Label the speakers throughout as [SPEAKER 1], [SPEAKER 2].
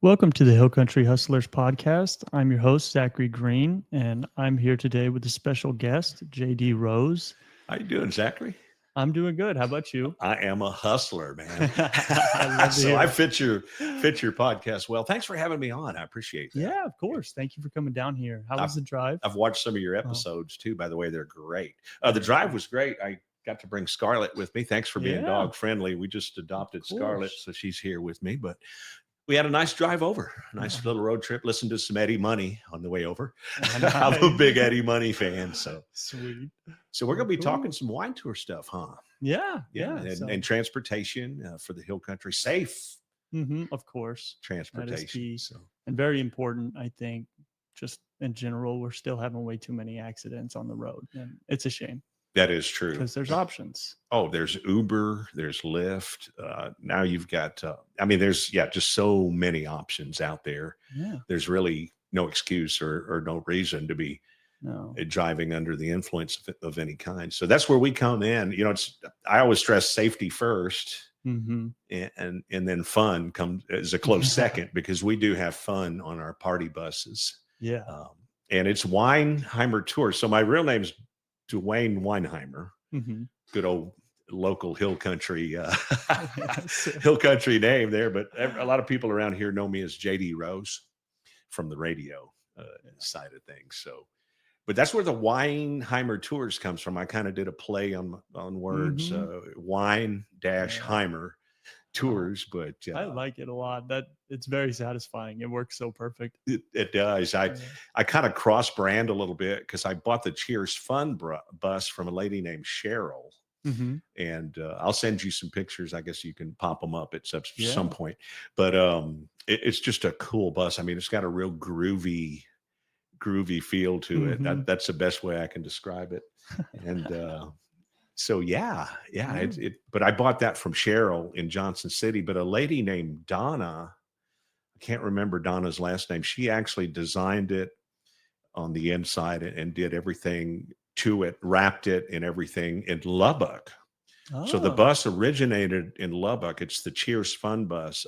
[SPEAKER 1] Welcome to the Hill Country Hustlers podcast. I'm your host, Zachary Green, and I'm here today with a special guest, JD Rose.
[SPEAKER 2] How you doing, Zachary?
[SPEAKER 1] I'm doing good. How about you?
[SPEAKER 2] I am a hustler, man.
[SPEAKER 1] I love to
[SPEAKER 2] So
[SPEAKER 1] hear
[SPEAKER 2] I
[SPEAKER 1] it.
[SPEAKER 2] fit your podcast well. Thanks for having me on. I appreciate that.
[SPEAKER 1] Yeah, of course. Thank you for coming down here. How was the drive?
[SPEAKER 2] I've watched some of your
[SPEAKER 1] Oh,
[SPEAKER 2] episodes too. By the way, they're great. The drive was great. I got to bring Scarlet with me. Thanks for being
[SPEAKER 1] yeah,
[SPEAKER 2] dog friendly. We just
[SPEAKER 1] of
[SPEAKER 2] adopted Scarlet,
[SPEAKER 1] course.
[SPEAKER 2] so she's here with me. But we had a nice drive over, a nice little road trip. Listened to some Eddie Money on the way over. I'm a big
[SPEAKER 1] Nice.
[SPEAKER 2] Eddie Money fan, so
[SPEAKER 1] Sweet.
[SPEAKER 2] we're gonna be talking
[SPEAKER 1] Cool.
[SPEAKER 2] some wine tour stuff, huh?
[SPEAKER 1] Yeah,
[SPEAKER 2] Yeah,
[SPEAKER 1] yeah. So,
[SPEAKER 2] and transportation for the Hill Country, safe
[SPEAKER 1] of course, that is
[SPEAKER 2] transportation.
[SPEAKER 1] key
[SPEAKER 2] So
[SPEAKER 1] and very important. I think just in general, we're still having way too many accidents on the road, and it's a shame
[SPEAKER 2] that is true.
[SPEAKER 1] because there's options.
[SPEAKER 2] Oh, there's Uber, there's Lyft. Now you've got, there's just so many options out there.
[SPEAKER 1] Yeah.
[SPEAKER 2] There's really no excuse or no reason to be
[SPEAKER 1] No.
[SPEAKER 2] driving under the influence of any kind. So that's where we come in. I always stress safety first.
[SPEAKER 1] Mm-hmm.
[SPEAKER 2] And then fun comes as a close second because we do have fun on our party buses.
[SPEAKER 1] Yeah.
[SPEAKER 2] And it's Wine-Heimer Tours. So my real name's Duane Weinheimer,
[SPEAKER 1] Mm-hmm.
[SPEAKER 2] good old local hill country
[SPEAKER 1] Yes.
[SPEAKER 2] hill country name there. But a lot of people around here know me as JD Rose from the radio side of things. So, but that's where the Wine-Heimer Tours comes from. I kind of did a play on words, wine dash
[SPEAKER 1] Yeah.
[SPEAKER 2] Heimer Tours, but
[SPEAKER 1] I like it a lot. That it's very satisfying. It works so perfect.
[SPEAKER 2] it does. I kind of cross brand a little bit because I bought the Cheers Fun bus from a lady named Cheryl.
[SPEAKER 1] Mm-hmm.
[SPEAKER 2] And I'll send you some pictures. I guess you can pop them up at some
[SPEAKER 1] Yeah.
[SPEAKER 2] point. But it's just a cool bus. I mean, it's got a real groovy feel to it.
[SPEAKER 1] Mhm.
[SPEAKER 2] That's the best way I can describe it. And so yeah. But I bought that from Cheryl in Johnson City. But a lady named Donna, I can't remember Donna's last name. She actually designed it on the inside and did everything to it, wrapped it and everything in Lubbock. So the
[SPEAKER 1] Oh.
[SPEAKER 2] bus originated in Lubbock. It's the Cheers Fun bus.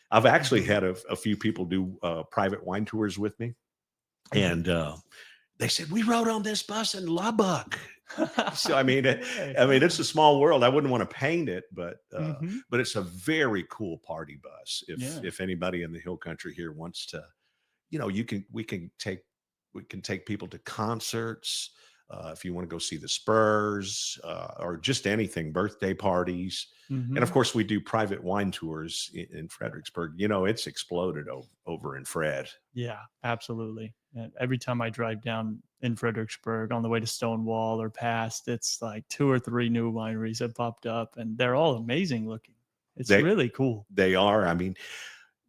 [SPEAKER 2] I've actually had a few people do private wine tours with me, and they said we rode on this bus in Lubbock. So I mean, it's a small world. I wouldn't want to paint it, but
[SPEAKER 1] Mhm.
[SPEAKER 2] but it's a very cool party bus.
[SPEAKER 1] Yeah.
[SPEAKER 2] If anybody in the Hill Country here wants to, we can take people to concerts. If you want to go see the Spurs or just anything, birthday parties. And of
[SPEAKER 1] Mhm.
[SPEAKER 2] course, we do private wine tours in Fredericksburg. It's exploded over in Fred.
[SPEAKER 1] Yeah, absolutely. And every time I drive down in Fredericksburg on the way to Stonewall or past, it's like 2 or 3 new wineries have popped up, and they're all amazing looking. It's
[SPEAKER 2] They
[SPEAKER 1] really cool.
[SPEAKER 2] they are. I mean,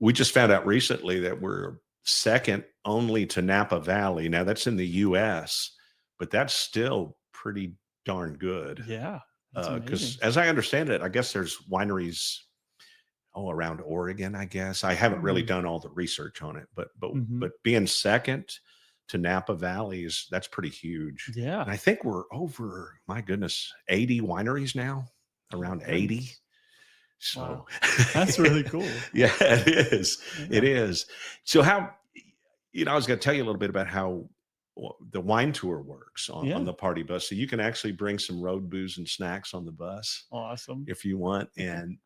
[SPEAKER 2] we just found out recently that we're second only to Napa Valley. Now that's in the U.S., but that's still pretty darn good.
[SPEAKER 1] Yeah, it's
[SPEAKER 2] Because
[SPEAKER 1] amazing.
[SPEAKER 2] as I understand it, I guess there's wineries around Oregon. I guess I haven't really
[SPEAKER 1] Mhm.
[SPEAKER 2] done all the research on it, but
[SPEAKER 1] Mhm.
[SPEAKER 2] being second to Napa Valley that's pretty huge.
[SPEAKER 1] Yeah.
[SPEAKER 2] And I think we're over, my goodness, 80 wineries now,
[SPEAKER 1] Oh my
[SPEAKER 2] around 80.
[SPEAKER 1] goodness.
[SPEAKER 2] So
[SPEAKER 1] Wow. That's really cool.
[SPEAKER 2] yeah, it is. It
[SPEAKER 1] Yeah.
[SPEAKER 2] is. So how, I was going to tell you a little bit about how the wine tour works on
[SPEAKER 1] Yeah.
[SPEAKER 2] the party bus. So you can actually bring some road booze and snacks on the bus
[SPEAKER 1] Awesome.
[SPEAKER 2] if you want, and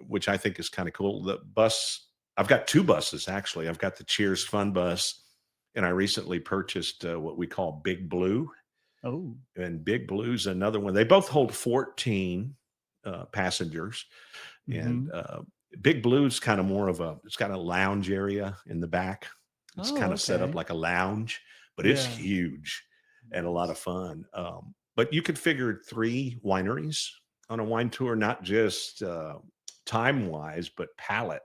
[SPEAKER 2] which I think is kind of cool. The bus, I've got 2 buses actually. I've got the Cheers Fun bus, and I recently purchased what we call Big Blue,
[SPEAKER 1] Oh.
[SPEAKER 2] and Big Blue's another one. They both hold 14 passengers, and
[SPEAKER 1] Mhm.
[SPEAKER 2] Big Blue's kind of more of it's got a lounge area in the back. It's
[SPEAKER 1] Oh,
[SPEAKER 2] kind of set up
[SPEAKER 1] okay.
[SPEAKER 2] like a lounge, but it's
[SPEAKER 1] Yeah.
[SPEAKER 2] huge and a lot
[SPEAKER 1] Nice.
[SPEAKER 2] of fun. But you could figure 3 wineries on a wine tour, not just time wise, but palate.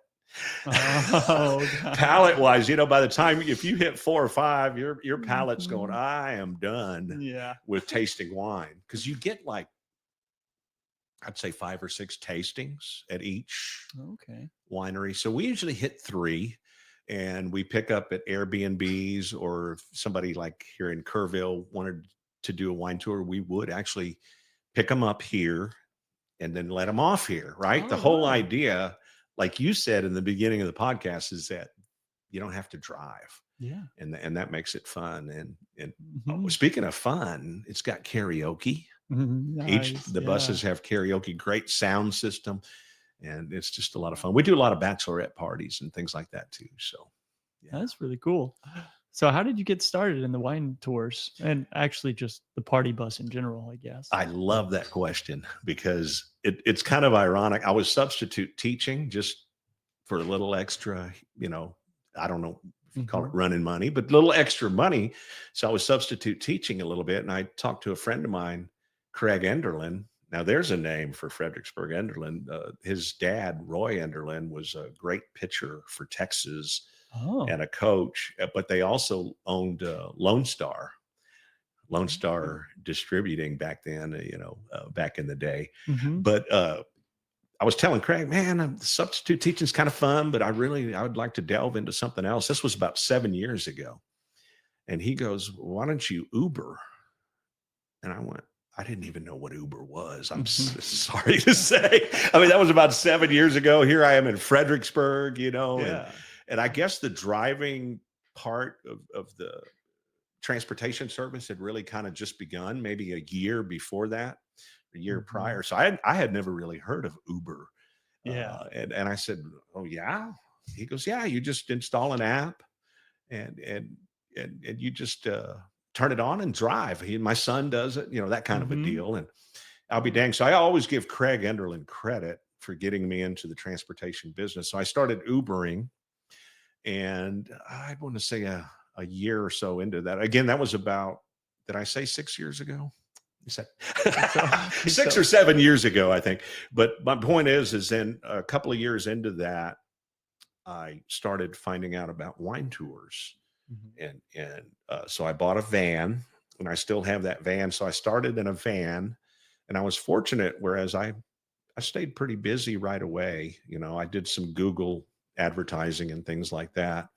[SPEAKER 1] Oh,
[SPEAKER 2] Palate
[SPEAKER 1] gotcha.
[SPEAKER 2] wise, by the time if you hit 4 or 5, your palate's going,
[SPEAKER 1] Mhm.
[SPEAKER 2] I am done
[SPEAKER 1] Yeah.
[SPEAKER 2] with tasting wine because you get like I'd say 5 or 6 tastings at each
[SPEAKER 1] Okay.
[SPEAKER 2] winery. So we usually hit 3 and we pick up at Airbnbs, or if somebody like here in Kerrville wanted to do a wine tour, we would actually pick them up here and then let them off here, right? The
[SPEAKER 1] Oh,
[SPEAKER 2] whole
[SPEAKER 1] wow.
[SPEAKER 2] idea like you said in the beginning of the podcast, is that you don't have to drive.
[SPEAKER 1] Yeah.
[SPEAKER 2] And that makes it fun. And
[SPEAKER 1] Mhm.
[SPEAKER 2] speaking of fun, it's got karaoke.
[SPEAKER 1] Nice.
[SPEAKER 2] The
[SPEAKER 1] Yeah.
[SPEAKER 2] buses have karaoke, great sound system, and it's just a lot of fun. We do a lot of bachelorette parties and things like that too. So, yeah.
[SPEAKER 1] That's really cool. So how did you get started in the wine tours and actually just the party bus in general, I guess?
[SPEAKER 2] I love that question because it's kind of ironic. I was substitute teaching just for a little extra, I don't know if you call it
[SPEAKER 1] Mhm.
[SPEAKER 2] running money, but a little extra money. So I was substitute teaching a little bit. And I talked to a friend of mine, Craig Enderlin. Now there's a name for Fredericksburg Enderlin. His dad, Roy Enderlin, was a great pitcher for Texas
[SPEAKER 1] Oh.
[SPEAKER 2] and a coach, but they also owned Lone Star Distributing back then, back in the day.
[SPEAKER 1] Mhm.
[SPEAKER 2] But I was telling Craig, man, substitute teaching is kind of fun, but I would like to delve into something else. This was about 7 years ago. And he goes, why don't you Uber? And I went, I didn't even know what Uber was. I'm
[SPEAKER 1] Mhm.
[SPEAKER 2] sorry to say. I mean, that was about 7 years ago. Here I am in Fredericksburg,
[SPEAKER 1] Yeah.
[SPEAKER 2] and I guess the driving part of the transportation service had really kind of just begun, maybe a year before that, a year
[SPEAKER 1] Mhm.
[SPEAKER 2] prior. So I had never really heard of Uber.
[SPEAKER 1] Yeah.
[SPEAKER 2] And I said, oh yeah. He goes, yeah, you just install an app and you just turn it on and drive. My son does it, that kind of a
[SPEAKER 1] Mhm.
[SPEAKER 2] deal. And I'll be dang. So I always give Craig Enderlin credit for getting me into the transportation business. So I started Ubering, and I want to say a year or so into that. Again, that was about, did I say 6 years ago? Is that
[SPEAKER 1] I think
[SPEAKER 2] 6
[SPEAKER 1] so.
[SPEAKER 2] or 7 years ago, I think. But my point is then a couple of years into that, I started finding out about wine tours,
[SPEAKER 1] Mhm.
[SPEAKER 2] and so I bought a van, and I still have that van. So I started in a van, and I was fortunate. Whereas I stayed pretty busy right away. I did some Google advertising and things like that.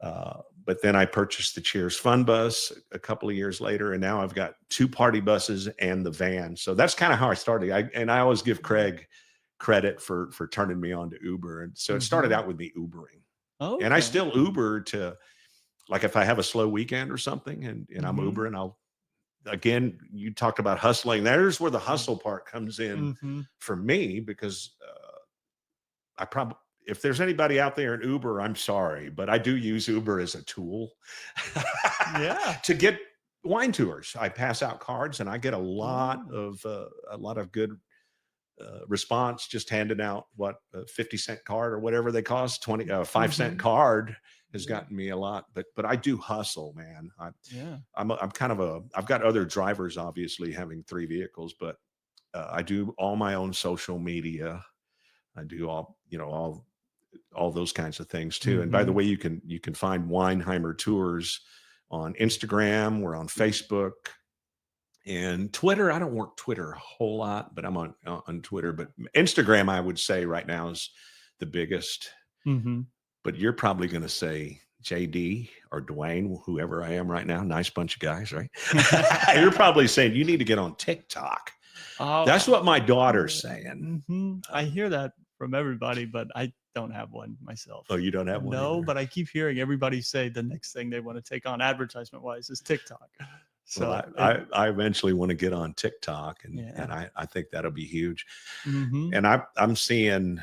[SPEAKER 2] But then I purchased the Cheers Fun Bus a couple of years later, and now I've got 2 party buses and the van. So that's kind of how I started. I always give Craig credit for turning me on to Uber, and so it started
[SPEAKER 1] Mhm.
[SPEAKER 2] out with me Ubering, and I
[SPEAKER 1] Okay.
[SPEAKER 2] still Uber to, like, if I have a slow weekend or something, and I'm
[SPEAKER 1] Mhm.
[SPEAKER 2] Ubering, I'll, again, you talked about hustling. There's where the
[SPEAKER 1] Yeah.
[SPEAKER 2] hustle part comes in
[SPEAKER 1] Mhm.
[SPEAKER 2] for me, because I probably, if there's anybody out there in Uber, I'm sorry, but I do use Uber as a tool
[SPEAKER 1] Yeah.
[SPEAKER 2] to get wine tours. I pass out cards, and I get
[SPEAKER 1] Oh.
[SPEAKER 2] a lot of good response, just handing out what a 50-cent card or whatever they cost, 5-cent
[SPEAKER 1] Mhm.
[SPEAKER 2] card has
[SPEAKER 1] Yeah.
[SPEAKER 2] gotten me a lot. But I do hustle, man.
[SPEAKER 1] Yeah.
[SPEAKER 2] I'm kind of I've got other drivers, obviously, having 3 vehicles, but I do all my own social media. I do all those kinds of things too. And by the
[SPEAKER 1] Mhm.
[SPEAKER 2] way, you can find Wine-Heimer Tours on Instagram. We're on Facebook and Twitter. I don't work Twitter a whole lot, but I'm on Twitter. But Instagram, I would say right now, is the biggest.
[SPEAKER 1] Mhm.
[SPEAKER 2] But you're probably going to say JD or Duane, whoever I am right now. Nice bunch of guys, right? You're probably saying you need to get on TikTok. That's what my daughter's saying.
[SPEAKER 1] I hear that from everybody, but I don't have one myself.
[SPEAKER 2] Oh, you don't have one
[SPEAKER 1] No,
[SPEAKER 2] either?
[SPEAKER 1] but I keep hearing everybody say the next thing they want to take on advertisement wise is TikTok.
[SPEAKER 2] Well,
[SPEAKER 1] So
[SPEAKER 2] I eventually want to get on TikTok, and
[SPEAKER 1] yeah.
[SPEAKER 2] I think that'll be huge.
[SPEAKER 1] Mhm.
[SPEAKER 2] And I'm seeing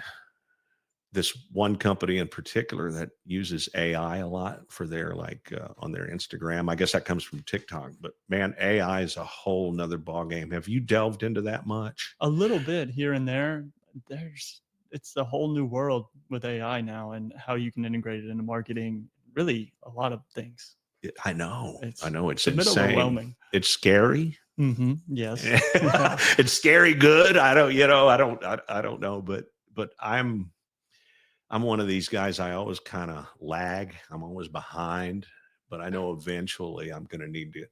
[SPEAKER 2] this one company in particular that uses AI a lot for their, like, on their Instagram. I guess that comes from TikTok, but man, AI is a whole nother ball game. Have you delved into that much?
[SPEAKER 1] A little bit here and there. There's it's a whole new world with AI now and how you can integrate it into marketing, really a lot of things.
[SPEAKER 2] I know,
[SPEAKER 1] It's
[SPEAKER 2] it's
[SPEAKER 1] a bit
[SPEAKER 2] insane.
[SPEAKER 1] overwhelming.
[SPEAKER 2] It's scary.
[SPEAKER 1] Yes. Yeah.
[SPEAKER 2] It's scary good. I don't, I don't know, but I'm one of these guys. I always kind of lag. I'm always behind, but I know eventually I'm going to need to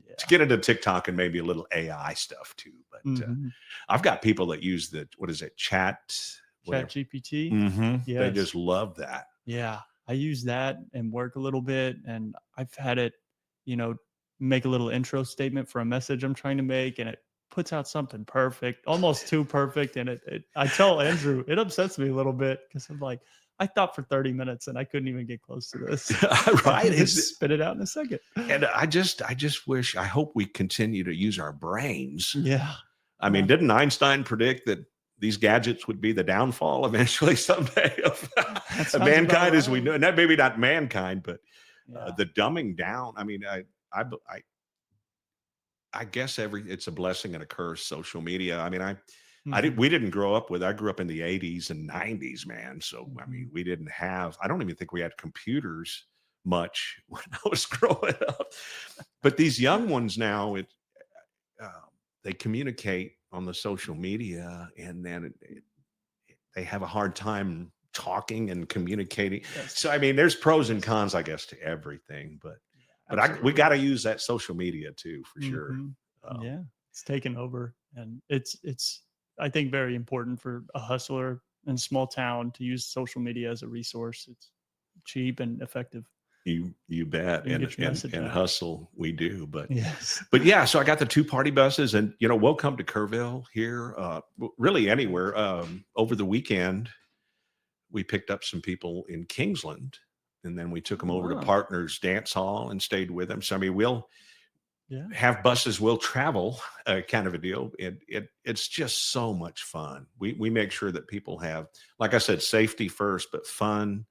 [SPEAKER 1] Yeah.
[SPEAKER 2] get into TikTok and maybe a little AI stuff too. But
[SPEAKER 1] Mhm.
[SPEAKER 2] I've got people that use what is it,
[SPEAKER 1] Chat
[SPEAKER 2] whatever.
[SPEAKER 1] GPT.
[SPEAKER 2] They
[SPEAKER 1] Yes.
[SPEAKER 2] just love that.
[SPEAKER 1] Yeah. I use that and work a little bit, and I've had it, you know, make a little intro statement for a message I'm trying to make, and it puts out something perfect, almost too perfect. And I tell Andrew, it upsets me a little bit because I'm like, I thought for 30 minutes and I couldn't even get close to this.
[SPEAKER 2] Right.
[SPEAKER 1] Just spit it out in a second.
[SPEAKER 2] And I just wish, I hope we continue to use our brains.
[SPEAKER 1] Yeah.
[SPEAKER 2] I mean, didn't Einstein predict that these gadgets would be the downfall eventually someday of mankind as we know? And that maybe not mankind, but the dumbing down. I mean, I guess it's a blessing and a curse, social media. I mean, we didn't grow up with, I grew up in the 80s and 90s, man. So, I mean, we didn't have, I don't even think we had computers much when I was growing up. But these young ones now, they communicate on the social media, and then they have a hard time talking and communicating. Yes. So, I mean, there's pros and cons, I guess, to everything, but we got to use that social media too, for sure.
[SPEAKER 1] Yeah, it's taken over, and it's I think very important for a hustler in a small town to use social media as a resource. It's cheap and effective.
[SPEAKER 2] You bet. And hustle, we do. But
[SPEAKER 1] yes.
[SPEAKER 2] But yeah, so I got the 2 party buses, and we'll come to Kerrville here, really anywhere. Over the weekend, we picked up some people in Kingsland, and then we took them over to Partners Dance Hall and stayed with them. So I mean, we'll have buses, we'll travel, kind of a deal. It's just so much fun. We make sure that people have, like I said, safety first, but fun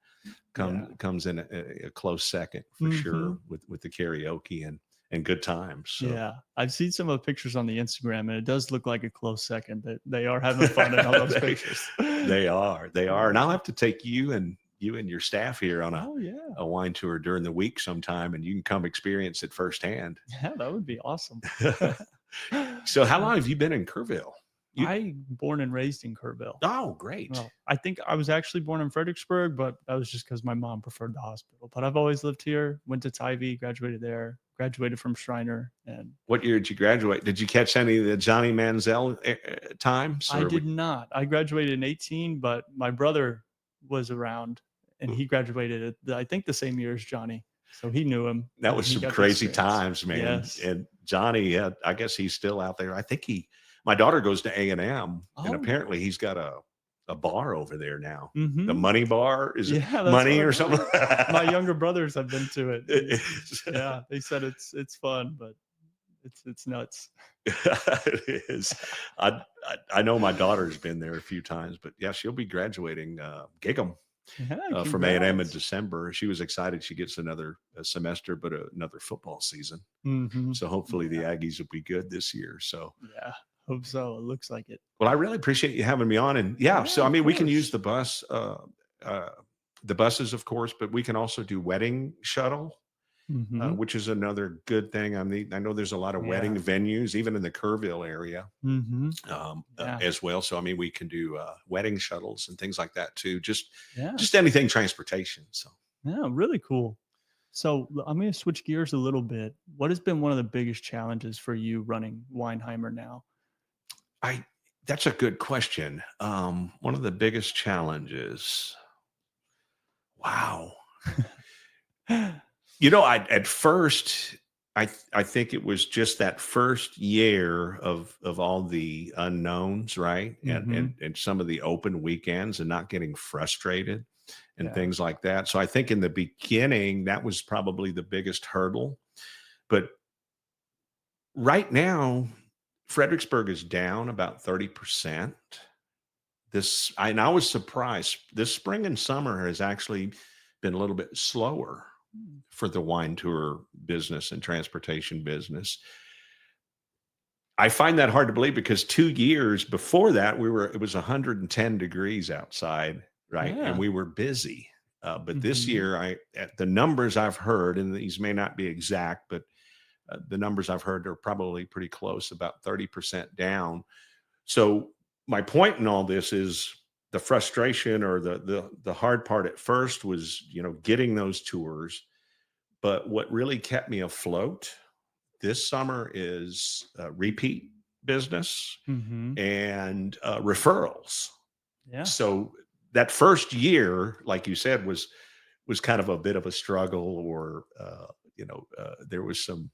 [SPEAKER 2] comes in a close second for sure, with the karaoke and good times. So.
[SPEAKER 1] Yeah, I've seen some of the pictures on the Instagram, and it does look like a close second. That they are having fun in all those pictures.
[SPEAKER 2] They are, and I'll have to take you and your staff here on a wine tour during the week sometime, and you can come experience it firsthand.
[SPEAKER 1] Yeah, that would be awesome.
[SPEAKER 2] So how long have you been in Kerrville?
[SPEAKER 1] I born and raised in Kerrville.
[SPEAKER 2] Oh, great.
[SPEAKER 1] Well, I think I was actually born in Fredericksburg, but that was just because my mom preferred the hospital. But I've always lived here, went to Ivy, graduated there, graduated from Schreiner. And
[SPEAKER 2] what year did you graduate? Did you catch any of the Johnny Manziel times?
[SPEAKER 1] I did not. I graduated in 18, but my brother was around, and he graduated at, I think, the same year as Johnny. So he knew him.
[SPEAKER 2] That was some crazy times, man.
[SPEAKER 1] Yes.
[SPEAKER 2] And Johnny, I guess he's still out there. I think my daughter goes to A&M, and apparently he's got a bar over there now. The Money Bar, is it Money or something?
[SPEAKER 1] My younger brothers have been to it. Yeah, they said it's fun, but it's nuts.
[SPEAKER 2] It is. I know my daughter's been there a few times, but yeah, she'll be graduating Gig'em from A&M in December. She was excited. She gets another semester, but another football season. So hopefully the Aggies will be good this year. So
[SPEAKER 1] yeah. Hope so. It looks like it.
[SPEAKER 2] Well, I really appreciate you having me on. And so I mean, we can use the bus, the buses, of course, but we can also do wedding shuttle, which is another good thing. I mean, I know there's a lot of wedding venues, even in the Kerrville area, as well. So I mean, we can do wedding shuttles and things like that too. Just anything transportation. So
[SPEAKER 1] yeah, really cool. So I'm going to switch gears a little bit. What has been one of the biggest challenges for you running Weinheimer now?
[SPEAKER 2] That's a good question. One of the biggest challenges. Wow. At first, I think it was just that first year of all the unknowns, right? And some of the open weekends and not getting frustrated and things like that. So I think in the beginning, that was probably the biggest hurdle. But right now, Fredericksburg is down about 30%. And I was surprised. This spring and summer has actually been a little bit slower for the wine tour business and transportation business. I find that hard to believe because 2 years before that, it was 110 degrees outside, right?
[SPEAKER 1] Yeah.
[SPEAKER 2] And we were busy. But this year, the numbers I've heard, and these may not be exact, but the numbers I've heard are probably pretty close, about 30% down. So my point in all this is the frustration, or the hard part at first was, getting those tours. But what really kept me afloat this summer is repeat business and referrals.
[SPEAKER 1] Yeah.
[SPEAKER 2] So that first year, like you said, was kind of a bit of a struggle, or there was some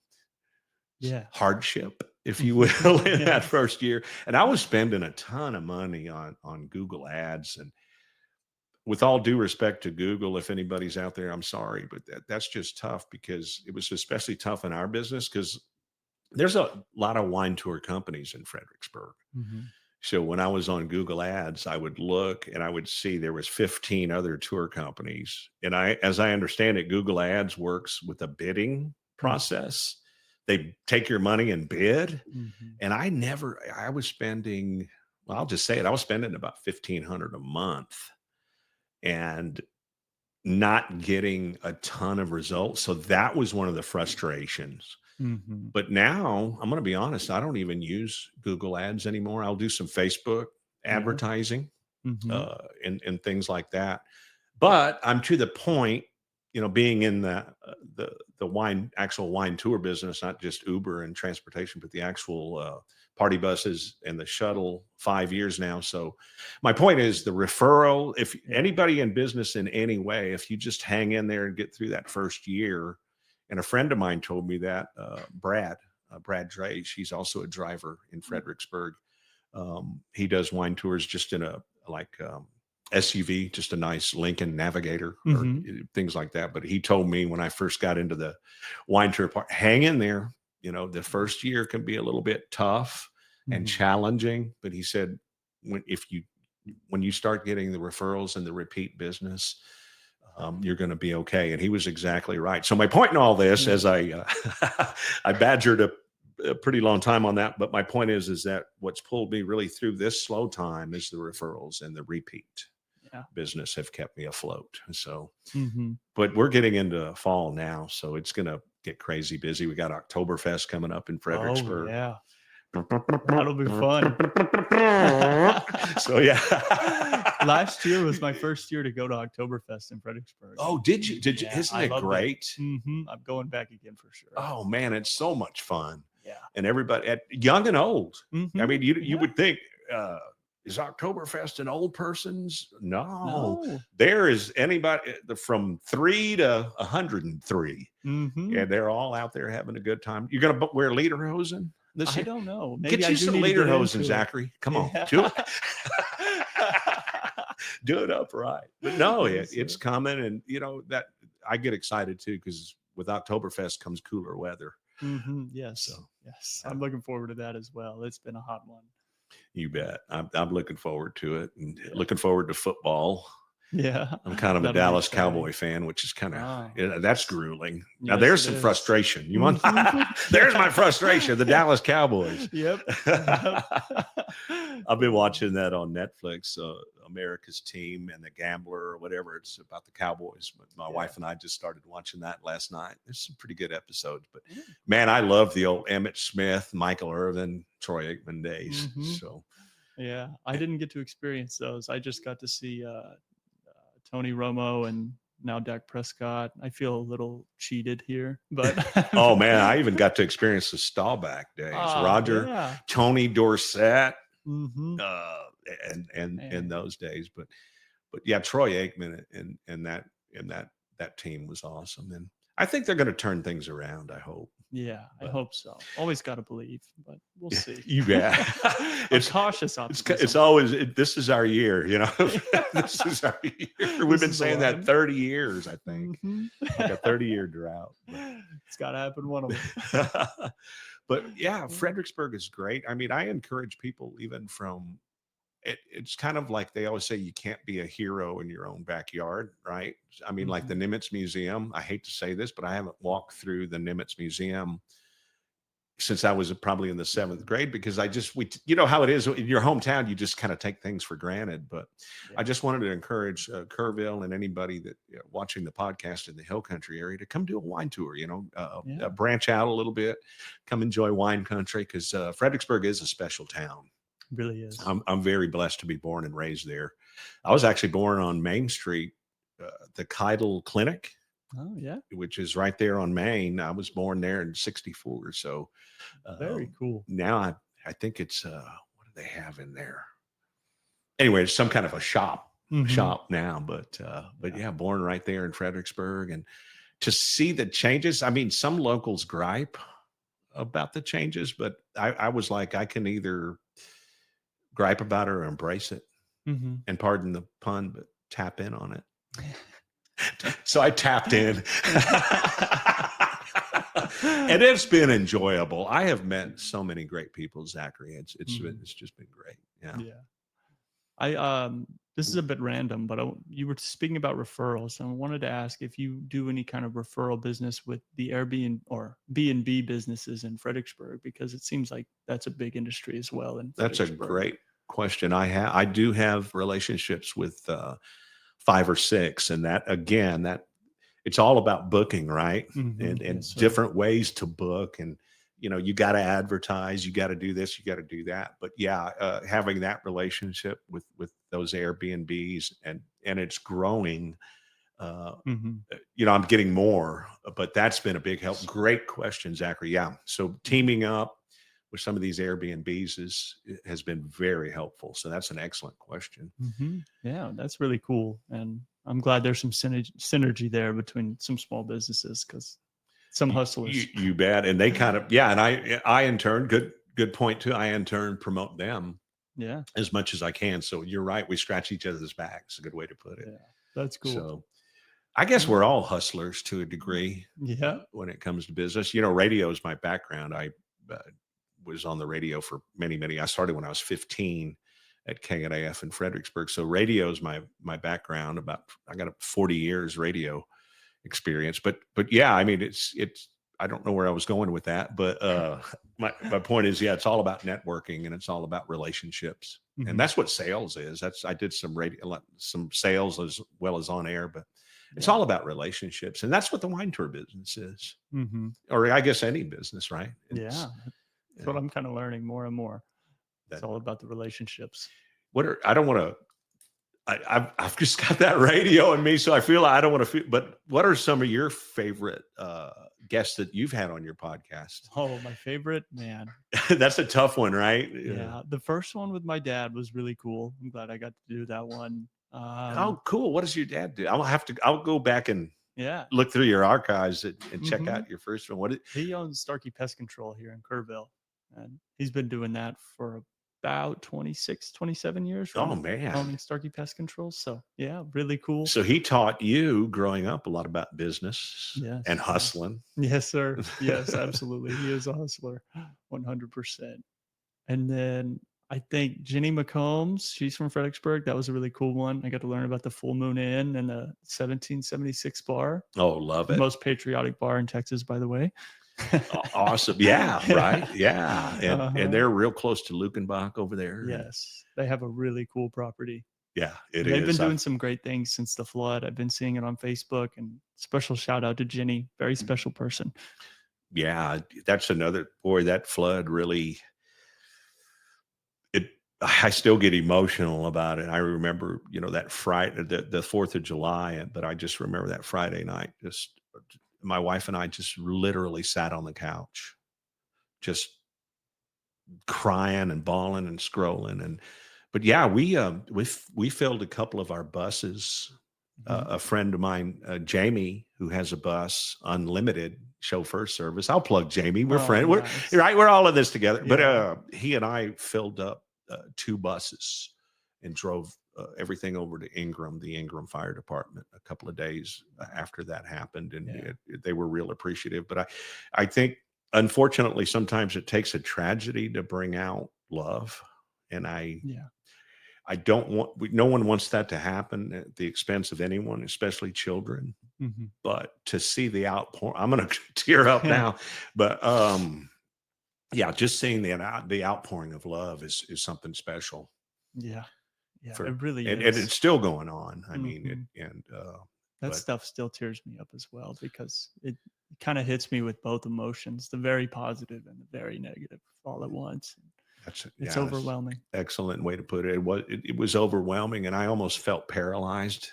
[SPEAKER 2] hardship if you will, in that
[SPEAKER 1] Yes.
[SPEAKER 2] first year. And I was spending a ton of money on Google ads. And with all due respect to Google, if anybody's out there, I'm sorry, but that's just tough, because it was especially tough in our business, because there's a lot of wine tour companies in Fredericksburg.
[SPEAKER 1] Mhm.
[SPEAKER 2] So when I was on Google Ads, I would look and I would see there was 15 other tour companies. And as I understand it, Google Ads works with a bidding
[SPEAKER 1] Mm.
[SPEAKER 2] process. They take your money and bid.
[SPEAKER 1] Mhm.
[SPEAKER 2] And I was spending, well, I'll just say it, I was spending about 1,500 a month and not getting a ton of results. So that was one of the frustrations.
[SPEAKER 1] Mhm.
[SPEAKER 2] But now I'm going to be honest, I don't even use Google ads anymore. I'll do some Facebook
[SPEAKER 1] Yeah.
[SPEAKER 2] advertising,
[SPEAKER 1] Mhm.
[SPEAKER 2] and things like that. But I'm to the point, being in the actual wine tour business, not just Uber and transportation, but the actual party buses and the shuttle, 5 years now. So my point is, the referral, if
[SPEAKER 1] Yeah.
[SPEAKER 2] anybody in business in any way, if you just hang in there and get through that first year. And a friend of mine told me that, Brad Dre, she's also a driver in Fredericksburg. He does wine tours just in a SUV, just a nice Lincoln Navigator or
[SPEAKER 1] Mhm.
[SPEAKER 2] things like that. But he told me when I first got into the wine tour part, hang in there. The first year can be a little bit tough and
[SPEAKER 1] Mhm.
[SPEAKER 2] challenging. But he said, when you start getting the referrals and the repeat business, you're going to be okay. And he was exactly right. So my point in all this,
[SPEAKER 1] Yeah.
[SPEAKER 2] as I badgered a pretty long time on that, but my point is that what's pulled me really through this slow time is the referrals and the repeat
[SPEAKER 1] Yeah.
[SPEAKER 2] business have kept me afloat. So,
[SPEAKER 1] Mhm.
[SPEAKER 2] but we're getting into fall now, so it's going to get crazy busy. We got Oktoberfest coming up in
[SPEAKER 1] Oh,
[SPEAKER 2] Fredericksburg.
[SPEAKER 1] yeah. That'll be fun.
[SPEAKER 2] So yeah.
[SPEAKER 1] Last year was my first year to go to Oktoberfest in Fredericksburg.
[SPEAKER 2] Oh, did you?
[SPEAKER 1] Yeah,
[SPEAKER 2] Isn't
[SPEAKER 1] I
[SPEAKER 2] it
[SPEAKER 1] loved it.
[SPEAKER 2] great?
[SPEAKER 1] I'm going back again for sure.
[SPEAKER 2] Oh man, it's so much fun.
[SPEAKER 1] Yeah.
[SPEAKER 2] And everybody, young and old. I mean, you
[SPEAKER 1] Yeah.
[SPEAKER 2] would think, is Oktoberfest an old person's? No,
[SPEAKER 1] No.
[SPEAKER 2] there is anybody from 3 to 103,
[SPEAKER 1] Mhm.
[SPEAKER 2] and they're all out there having a good time. You're gonna wear lederhosen this
[SPEAKER 1] I
[SPEAKER 2] year?
[SPEAKER 1] don't know. Maybe
[SPEAKER 2] Get
[SPEAKER 1] I
[SPEAKER 2] you
[SPEAKER 1] do
[SPEAKER 2] some
[SPEAKER 1] need to get
[SPEAKER 2] lederhosen,
[SPEAKER 1] into it.
[SPEAKER 2] Zachary. Come on,
[SPEAKER 1] Yeah.
[SPEAKER 2] do it. Do it upright. But no,
[SPEAKER 1] Yes,
[SPEAKER 2] it's
[SPEAKER 1] sir.
[SPEAKER 2] coming, and that I get excited too, because with Oktoberfest comes cooler weather.
[SPEAKER 1] Yes.
[SPEAKER 2] So
[SPEAKER 1] Yes. I'm looking forward to that as well. It's been a hot one.
[SPEAKER 2] you bet. I'm looking forward to it, and
[SPEAKER 1] Yeah.
[SPEAKER 2] looking forward to football.
[SPEAKER 1] Yeah.
[SPEAKER 2] I'm kind of a
[SPEAKER 1] That'll be
[SPEAKER 2] Dallas
[SPEAKER 1] exciting.
[SPEAKER 2] Cowboy fan, which is kind of,
[SPEAKER 1] Oh,
[SPEAKER 2] that's
[SPEAKER 1] yes.
[SPEAKER 2] grueling. Now
[SPEAKER 1] Yes,
[SPEAKER 2] there's
[SPEAKER 1] it
[SPEAKER 2] some
[SPEAKER 1] is.
[SPEAKER 2] frustration. You want?
[SPEAKER 1] Mhm.
[SPEAKER 2] There's my frustration. The Dallas Cowboys.
[SPEAKER 1] Yep. Yep.
[SPEAKER 2] I've been watching that on Netflix, America's Team and the Gambler, or whatever. It's about the Cowboys. But my
[SPEAKER 1] Yeah.
[SPEAKER 2] wife and I just started watching that last night. There's some pretty good episodes. But
[SPEAKER 1] Yeah.
[SPEAKER 2] man, I love the old Emmitt Smith, Michael Irvin, Troy Aikman days.
[SPEAKER 1] Mhm.
[SPEAKER 2] So
[SPEAKER 1] Yeah. I didn't get to experience those. I just got to see Tony Romo and now Dak Prescott. I feel a little cheated here, but
[SPEAKER 2] oh man, I even got to experience the Staubach days. Roger,
[SPEAKER 1] yeah.
[SPEAKER 2] Tony Dorsett,
[SPEAKER 1] Mm-hmm.
[SPEAKER 2] uh, and in
[SPEAKER 1] Man.
[SPEAKER 2] those days. But yeah, Troy Aikman and that team was awesome. And I think they're going to turn things around. I hope.
[SPEAKER 1] Yeah, I
[SPEAKER 2] But
[SPEAKER 1] hope so. Always got to believe, but we'll see.
[SPEAKER 2] you bet.
[SPEAKER 1] It's cautious optimism.
[SPEAKER 2] It's always this is our year.
[SPEAKER 1] Yeah.
[SPEAKER 2] This is our year. We've
[SPEAKER 1] This
[SPEAKER 2] been
[SPEAKER 1] is the
[SPEAKER 2] saying that
[SPEAKER 1] one.
[SPEAKER 2] 30 years. I think
[SPEAKER 1] Mhm.
[SPEAKER 2] like a 30-year drought.
[SPEAKER 1] It's got to happen one of them.
[SPEAKER 2] But yeah, Fredericksburg is great. I mean, I encourage people even from it's kind of like they always say you can't be a hero in your own backyard, right? I mean, like the
[SPEAKER 1] Mhm.
[SPEAKER 2] Nimitz Museum. I hate to say this, but I haven't walked through the Nimitz Museum since I was probably in the 7th grade, because you know how it is in your hometown, you just kind of take things for granted. But
[SPEAKER 1] Yeah.
[SPEAKER 2] I just wanted to encourage Kerrville and anybody that watching the podcast in the Hill Country area to come do a wine tour,
[SPEAKER 1] Yeah.
[SPEAKER 2] branch out a little bit, come enjoy wine country, because Fredericksburg is a special town.
[SPEAKER 1] It really is.
[SPEAKER 2] I'm very blessed to be born and raised there. I was actually born on Main Street, the Keidel Clinic,
[SPEAKER 1] Oh yeah.
[SPEAKER 2] which is right there on Main. I was born there in '64. So
[SPEAKER 1] Very cool.
[SPEAKER 2] now I think it's what do they have in there? Anyway, it's some kind of a shop
[SPEAKER 1] Mhm.
[SPEAKER 2] now. But yeah, born right there in Fredericksburg, and to see the changes. I mean, some locals gripe about the changes, but I was like, I can either gripe about it or embrace it,
[SPEAKER 1] Mm-hmm.
[SPEAKER 2] and pardon the pun, but tap in on it. So I tapped in. And it's been enjoyable. I have met so many great people, Zachary. It's just been great. Yeah.
[SPEAKER 1] Yeah. I this is a bit random, but you were speaking about referrals, and I wanted to ask if you do any kind of referral business with the Airbnb or B&B businesses in Fredericksburg, because it seems like that's a big industry as well in
[SPEAKER 2] That's a
[SPEAKER 1] Fredericksburg.
[SPEAKER 2] great question. I do have relationships with 5 or 6, and that again, that it's all about booking, right?
[SPEAKER 1] Mhm.
[SPEAKER 2] And
[SPEAKER 1] Yes, sir.
[SPEAKER 2] different ways to book, and you got to advertise, you got to do this, you got to do that. But yeah, having that relationship with those Airbnbs, and it's growing.
[SPEAKER 1] Mhm.
[SPEAKER 2] I'm getting more, but that's been a big help. Great question, Zachary. Yeah, so teaming up with some of these Airbnbs has been very helpful. So that's an excellent question.
[SPEAKER 1] Mhm. Yeah, that's really cool, and I'm glad there's some synergy there between some small businesses, because some hustlers.
[SPEAKER 2] You bet. And they kind of, yeah. And I in turn, good point too. I in turn promote them
[SPEAKER 1] Yeah.
[SPEAKER 2] as much as I can. So you're right. We scratch each other's backs. A good way to put it.
[SPEAKER 1] Yeah. That's cool.
[SPEAKER 2] So I guess we're all hustlers to a degree
[SPEAKER 1] Yeah.
[SPEAKER 2] when it comes to business. Radio is my background. I uh, was on the radio for many. I started when I was 15 at KNAF in Fredericksburg. So radio is my background. I got 40 years radio experience. But yeah, I mean, it's I don't know where I was going with that, but my point is, yeah, it's all about networking, and it's all about relationships.
[SPEAKER 1] Mhm.
[SPEAKER 2] And that's what sales is. I did some some sales as well as on air, but it's
[SPEAKER 1] Yeah.
[SPEAKER 2] all about relationships. And that's what the wine tour business is,
[SPEAKER 1] Mhm.
[SPEAKER 2] or I guess any business, right?
[SPEAKER 1] Yeah. That's what I'm kind of learning more and more. It's
[SPEAKER 2] That
[SPEAKER 1] all about the relationships.
[SPEAKER 2] I don't want to. I've just got that radio in me, so I feel I don't want to feel. But what are some of your favorite guests that you've had on your podcast?
[SPEAKER 1] Oh, my favorite, man.
[SPEAKER 2] That's a tough one, right?
[SPEAKER 1] Yeah. The first one with my dad was really cool. I'm glad I got to do that one.
[SPEAKER 2] Oh, cool. What does your dad do? I'll go back and
[SPEAKER 1] Yeah.
[SPEAKER 2] look through your archives and check
[SPEAKER 1] Mhm.
[SPEAKER 2] out your first one.
[SPEAKER 1] He owns Starkey Pest Control here in Kerrville, and he's been doing that for about 26, 27 years,
[SPEAKER 2] Oh man.
[SPEAKER 1] owning Starkey Pest Control. So yeah, really cool.
[SPEAKER 2] So he taught you growing up a lot about business
[SPEAKER 1] Yes.
[SPEAKER 2] and hustling.
[SPEAKER 1] Yes, sir. Yes, absolutely. He is a hustler, 100%. And then I think Jenny McCombs, she's from Fredericksburg. That was a really cool one. I got to learn about the Full Moon Inn and the 1776 bar.
[SPEAKER 2] Oh, love
[SPEAKER 1] The
[SPEAKER 2] it.
[SPEAKER 1] most patriotic bar in Texas, by the way.
[SPEAKER 2] Awesome. Yeah, right. Yeah. And they're real close to Lukenbach over there.
[SPEAKER 1] Yes, they have a really cool property.
[SPEAKER 2] Yeah, it
[SPEAKER 1] They've
[SPEAKER 2] is.
[SPEAKER 1] been doing some great things since the flood. I've been seeing it on Facebook, and special shout out to Jenny, very special person.
[SPEAKER 2] Yeah, that's another, boy, that flood really, I still get emotional about it. I remember, that Friday, the 4th of July, but I just remember that Friday night, just my wife and I just literally sat on the couch, just crying and bawling and scrolling. But yeah, we filled a couple of our buses. A friend of mine, Jamie, who has a bus, unlimited chauffeur service. I'll plug Jamie. We're friends.
[SPEAKER 1] Nice.
[SPEAKER 2] We're all in this together.
[SPEAKER 1] Yeah.
[SPEAKER 2] But he and I filled up 2 buses and drove everything over to Ingram, the Ingram Fire Department, a couple of days after that happened, and they were real appreciative. But I think, unfortunately, sometimes it takes a tragedy to bring out love, and I don't want, no one wants that to happen at the expense of anyone, especially children.
[SPEAKER 1] Mm-hmm.
[SPEAKER 2] But to see the outpour, I'm going to tear up now. But yeah, just seeing the outpouring of love is something special.
[SPEAKER 1] Yeah, it really
[SPEAKER 2] and
[SPEAKER 1] is.
[SPEAKER 2] it's still going on. I mean,
[SPEAKER 1] that stuff still tears me up as well, because it kind of hits me with both emotions, the very positive and the very negative, all at once. It's overwhelming.
[SPEAKER 2] Excellent way to put it. It was overwhelming, and I almost felt paralyzed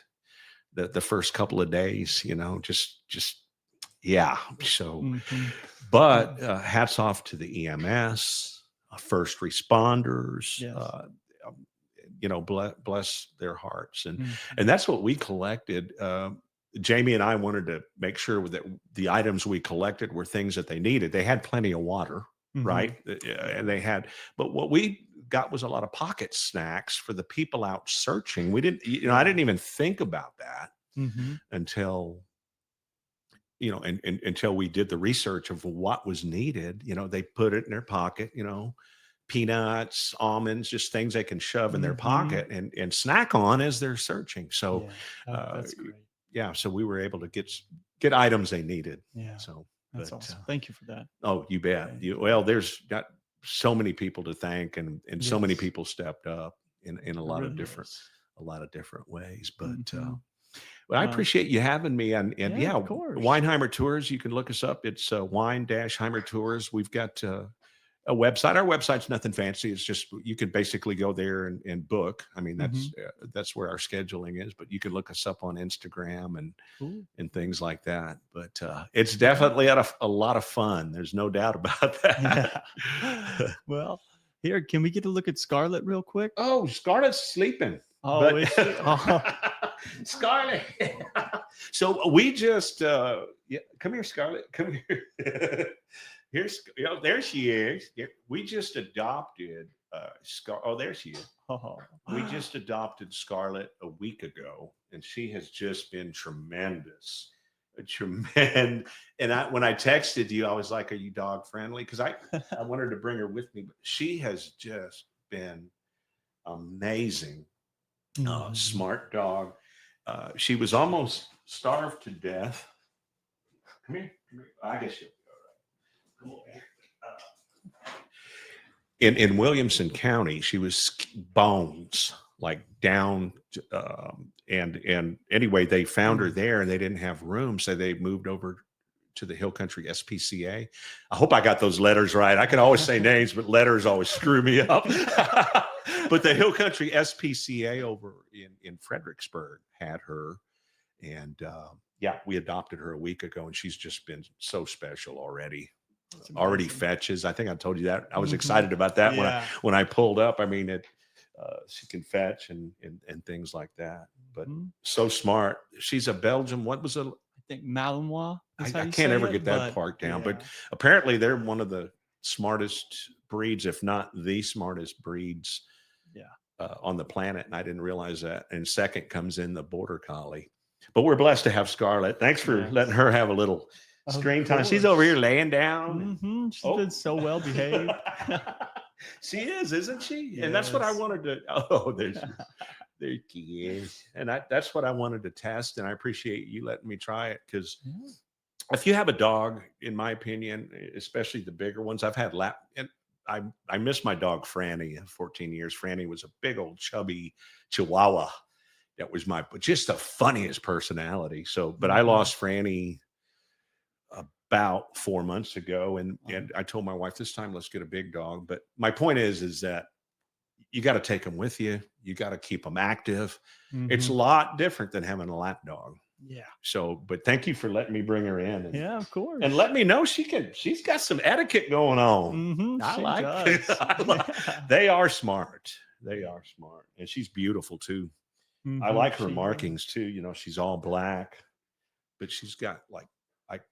[SPEAKER 2] the first couple of days. Just yeah. So, but hats off to the EMS, first responders.
[SPEAKER 1] Yes.
[SPEAKER 2] Bless their hearts, and that's what we collected. Jamie and I wanted to make sure that the items we collected were things that they needed. They had plenty of water, right? And they had, but what we got was a lot of pocket snacks for the people out searching. We didn't, I didn't even think about that until, until we did the research of what was needed. They put it in their pocket, peanuts, almonds, just things they can shove in their pocket and snack on as they're searching. So,
[SPEAKER 1] that's great.
[SPEAKER 2] yeah, so we were able to get items they needed.
[SPEAKER 1] Yeah.
[SPEAKER 2] So
[SPEAKER 1] that's awesome. Thank you for that.
[SPEAKER 2] Oh, you bet. Well, there's got so many people to thank, and so many people stepped up in a lot of different ways. But well, I appreciate you having me. And yeah,
[SPEAKER 1] of course.
[SPEAKER 2] Wine-Heimer Tours. You can look us up. It's Wine-Heimer Tours. We've got a website. Our website's nothing fancy. It's just you can basically go there and book. I mean, that's where our scheduling is. But you can look us up on Instagram and things like that. But it's definitely a lot of fun. There's no doubt about that.
[SPEAKER 1] Yeah. Well, here, can we get a look at Scarlet real quick?
[SPEAKER 2] Oh, Scarlet's sleeping.
[SPEAKER 1] Oh,
[SPEAKER 2] Scarlet. So we just come here, Scarlet. Come here. There she is. We just adopted there she is. We just adopted Scarlet a week ago, and she has just been tremendous. And when I texted you, I was like, "Are you dog friendly?" Because I wanted to bring her with me, but she has just been amazing. Smart dog. She was almost starved to death. Come here. I guess she'll be all right. In Williamson County, she was bones, like down, and anyway, they found her there, and they didn't have room, so they moved over to the Hill Country SPCA. I hope I got those letters right. I can always say names, but letters always screw me up. But the Hill Country SPCA over in Fredericksburg had her, and we adopted her a week ago, and she's just been so special already. Already fetches. I think I told you that. I was excited about that when I pulled up. I mean, she can fetch and things like that. But so smart. She's a Belgian. What was it?
[SPEAKER 1] I think Malinois.
[SPEAKER 2] I can't ever get that part down. But apparently, they're one of the smartest breeds, if not the smartest breeds, on the planet. And I didn't realize that. And second comes in the Border Collie. But we're blessed to have Scarlet. Thanks for letting her have a little screen time. She's over here laying down.
[SPEAKER 1] She's been so well behaved.
[SPEAKER 2] She is, isn't she? Yes. And that's what I wanted to. Oh, there she is. And that's what I wanted to test. And I appreciate you letting me try it, because if you have a dog, in my opinion, especially the bigger ones, I've had and I miss my dog Franny. 14 years. Franny was a big old chubby Chihuahua. That was just the funniest personality. So, but I lost Franny about 4 months ago, and I told my wife, this time let's get a big dog. But my point is that you got to take them with you. You got to keep them active. It's a lot different than having a lap dog.
[SPEAKER 1] Yeah.
[SPEAKER 2] So, but thank you for letting me bring her in. And,
[SPEAKER 1] of course.
[SPEAKER 2] And let me know she's got some etiquette going on. I like it. They are smart. They are smart. And she's beautiful too. I like her markings too. She's all black, but she's got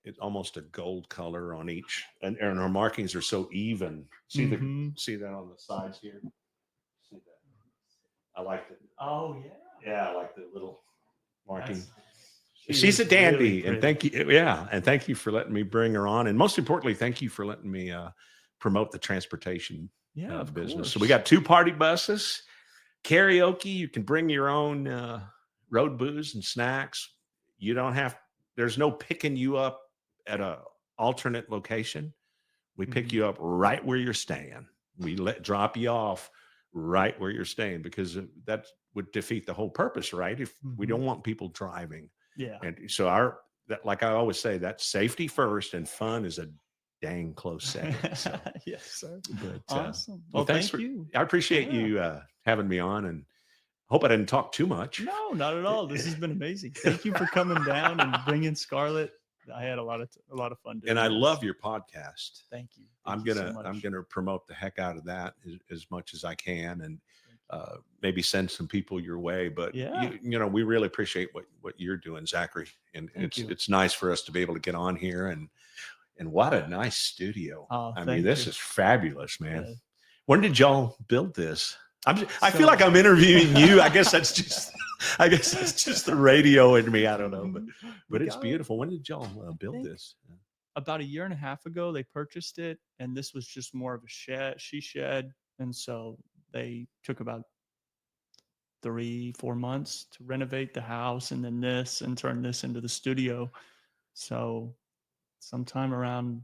[SPEAKER 2] it's almost a gold color on each, and her markings are so even. See that on the sides here? See that? I like it.
[SPEAKER 1] Oh
[SPEAKER 2] yeah, I like the little marking. She's a dandy, really, and thank you. Yeah, and thank you for letting me bring her on, and most importantly, thank you for letting me promote the transportation business. Course. So we got 2 party buses, karaoke. You can bring your own road booze and snacks. You don't have. There's no picking you up at a alternate location. We pick you up right where you're staying. We drop you off right where you're staying, because that would defeat the whole purpose, right? If we don't want people driving. Yeah. And so like I always say, that's safety first and fun is a dang close second. So.
[SPEAKER 1] Yes, sir.
[SPEAKER 2] But,
[SPEAKER 1] awesome.
[SPEAKER 2] Well, thanks for you. I appreciate you having me on, and hope I didn't talk too much.
[SPEAKER 1] No, not at all. This has been amazing. Thank you for coming down and bringing Scarlet. I had a lot of fun doing
[SPEAKER 2] and I love your podcast.
[SPEAKER 1] Thank you.
[SPEAKER 2] I'm gonna promote the heck out of that as much as I can, and maybe send some people your way. But
[SPEAKER 1] Yeah.
[SPEAKER 2] you know, we really appreciate what you're doing, Zachary, and
[SPEAKER 1] Thank you.
[SPEAKER 2] it's nice for us to be able to get on here, and what a nice studio.
[SPEAKER 1] Oh,
[SPEAKER 2] I mean,
[SPEAKER 1] thank
[SPEAKER 2] this
[SPEAKER 1] you.
[SPEAKER 2] is fabulous, man.
[SPEAKER 1] Yeah.
[SPEAKER 2] When did y'all build this? I feel
[SPEAKER 1] So-
[SPEAKER 2] like I'm interviewing you. I guess that's just the radio in me. I don't know, but
[SPEAKER 1] We
[SPEAKER 2] it's
[SPEAKER 1] got-
[SPEAKER 2] beautiful. When did y'all build
[SPEAKER 1] think-
[SPEAKER 2] this?
[SPEAKER 1] About a year and a half ago, they purchased it, and this was just more of a she shed, and so they took about 3-4 months to renovate the house, and then this, and turn this into the studio. So sometime around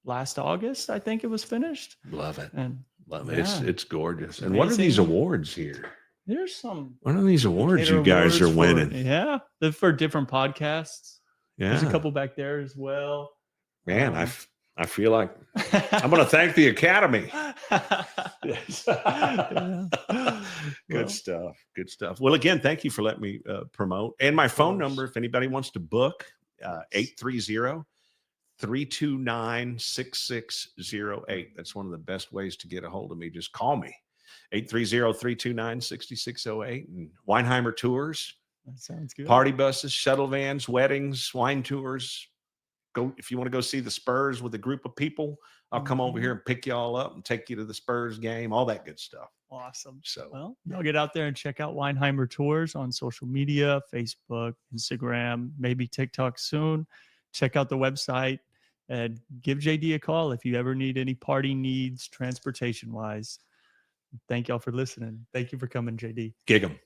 [SPEAKER 1] last August, I think it was finished.
[SPEAKER 2] Love it.
[SPEAKER 1] And
[SPEAKER 2] Love it.
[SPEAKER 1] yeah,
[SPEAKER 2] It's gorgeous. And what are these
[SPEAKER 1] amazing.
[SPEAKER 2] awards here?
[SPEAKER 1] There's some
[SPEAKER 2] What are these awards
[SPEAKER 1] Cater
[SPEAKER 2] you guys are
[SPEAKER 1] awards
[SPEAKER 2] winning?
[SPEAKER 1] Yeah, they're for different podcasts.
[SPEAKER 2] Yeah,
[SPEAKER 1] There's a couple back there as well.
[SPEAKER 2] man. I feel like I'm going to thank the Academy. Yes.
[SPEAKER 1] Yeah.
[SPEAKER 2] Good
[SPEAKER 1] Well,
[SPEAKER 2] stuff. Good stuff. Well, again, thank you for letting me promote. And my phone number, if anybody wants to book, 830-329-6608. That's one of the best ways to get a hold of me. Just call me, 830-329-6608. And Wine-Heimer Tours,
[SPEAKER 1] that sounds good.
[SPEAKER 2] party buses, shuttle vans, weddings, wine tours. Go if you want to go see the Spurs with a group of people. I'll come over here and pick you all up and take you to the Spurs game, all that good stuff.
[SPEAKER 1] Awesome.
[SPEAKER 2] So,
[SPEAKER 1] Well, y'all get out there and check out Wine-Heimer Tours on social media, Facebook, Instagram, maybe TikTok soon. Check out the website and give JD a call if you ever need any party needs, transportation wise. Thank y'all for listening. Thank you for coming, JD.
[SPEAKER 2] gig 'em.